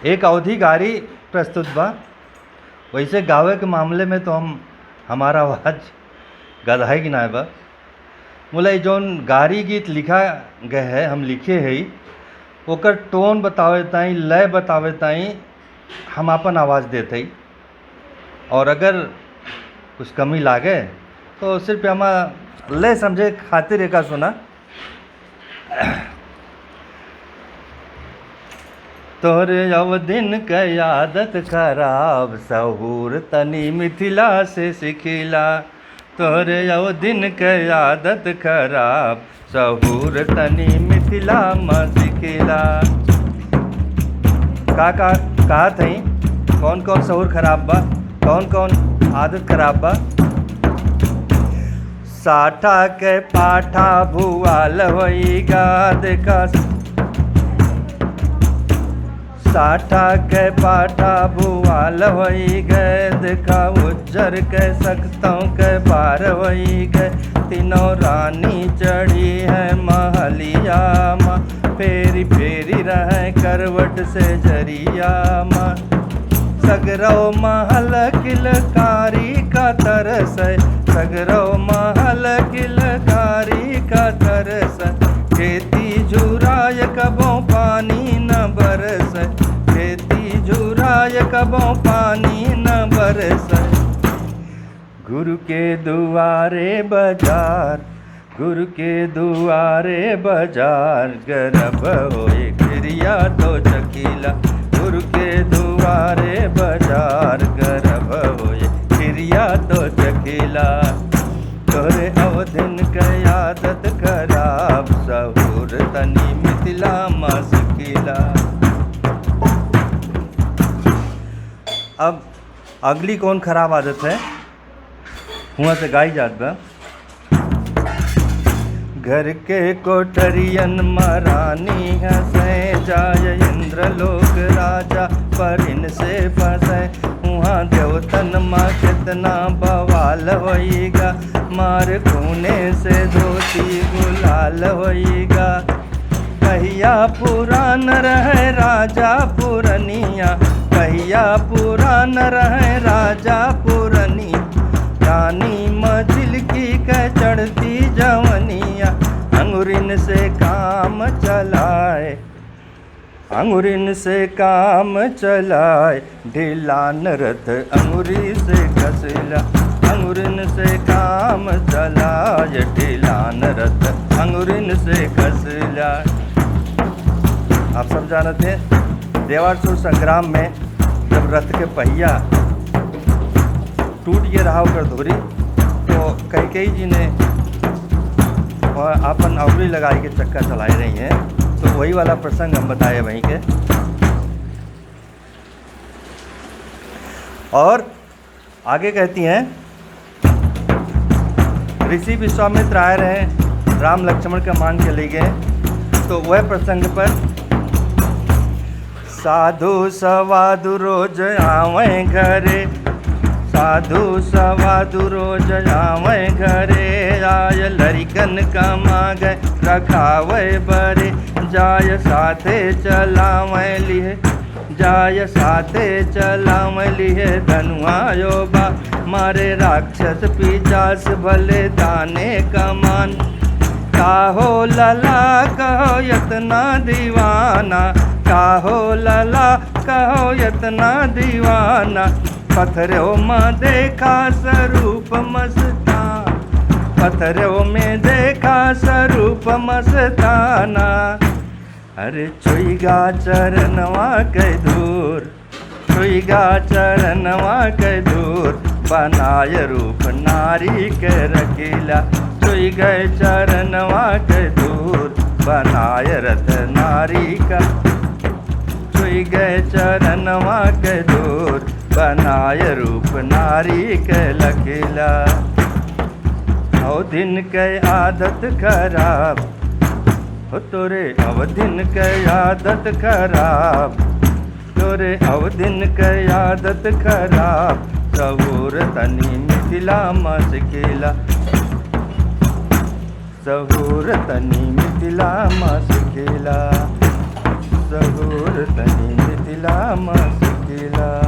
एक अवधि गारी प्रस्तुत बा। वैसे गावे के मामले में तो हमारा आवाज़ गदहाई गिनाए बा। बोला जौन गारी गीत लिखा गए है, हम लिखे है, ओकर टोन बतावे ताई, लय बतावे ताई हम अपन आवाज़ देते। और अगर कुछ कमी लागे तो सिर्फ हम लय समझे खातिर एका सुना। तोरे अवधिन के आदत खराब, सहूर तनी मिथिला से सिखिला। तोरे अवधिन के आदत खराब, सहूर तनी मिथिला में सिखिला। का कहा थी कौन कौन सहूर खराब बा, कौन कौन आदत खराब बा। साठा के पाठा भुआल होइगा देखा, साठा के पाठा भुआल होई गए देखा, उज्जर के सख्तों के पार होई गए। तीनों रानी चढ़ी है महलिया माँ, फेरी फेरी रहे करवट से जरिया माँ। सगरो महल किलकारी का तरस, सगरो महल किलकारी का तरस। खेती झुराय कबों पानी न बरस, खेती झुराय कबों पानी न बरस। गुरु के दुआरे बाजार, गुरु के दुआरे बाजार, गर्भ होए क्रिया तो चकीला। गुरु के दुआरे बाजार, गर्भ होए क्रिया तो चकीला। तोरे अवधिन के आदत खराब, सहूर तनी मिथिला में सिखिला। अब अगली कौन खराब आदत है, हुआ से गाई जात बा। घर के कोठरियन महारानी हंसे, जाय इंद्र लोक राजा पर इनसे फंसे। वहाँ देवतन माँ कितना बवाल होइगा, मार खूने से धोती गुलाल होइगा। कहिया पुरान रहे राजा पुरनिया, कहिया पुरान रहे राजा पुरनी। रानी मझिल की के चढ़ती जवनिया, अंगुरिन से काम चलाए, अंगुरिन से काम चलाए। ढिलान रथ अंगुरी से कसला, अंगुरिन से काम चलाए। ढिलान रथ अंगुरिन से कसला। आप सब जानते हैं देवासुर संग्राम में जब रथ के पहिया टूट गया रहा होकर धुरी, तो कैकेयी जी ने अपन अवली लगाई के चक्का चलाई रही हैं। तो वही वाला प्रसंग हम बताए वहीं के। और आगे कहती हैं, ऋषि विश्वामित्र आए रहे, राम लक्ष्मण का मान के ले गए। तो वह प्रसंग पर साधु सवादु रोज आवे घरे, साधु सवादु रोज आवे घरे। आय लरिकन कमागे रखावे बरे, जाय साथे चलावे लिहे, जाय साथे चलावे लिहे। धनुआयो बा मारे राक्षस पिचास, भले दाने कमान। काहो लला कहो यतना दीवाना, काहो लला कहो यतना दीवाना। पत्थरों में देखा स्वरूप मस्ताना, पत्थरों में देखा स्वरूप मस्ताना। अरे छुईगा चरणवा के दूर, छुईगा चरणवा के दूर। बनाय रूप नारी के रखीला, छुई गए चरणवा के दूर। बनाय रथ नारी का, छुई गए चरणवा के दूर। बनाय रूप नारी के लखीला। अवधिन के आदत खराब, हो तोरे अवधिन के आदत खराब, तोरे अवधिन के आदत खराब। सहूर तनी मिथिला में सिखिला, सहूर तनी मिथिला में सिखिला, सहूर तनी मिथिला मुश्किला मुश्किला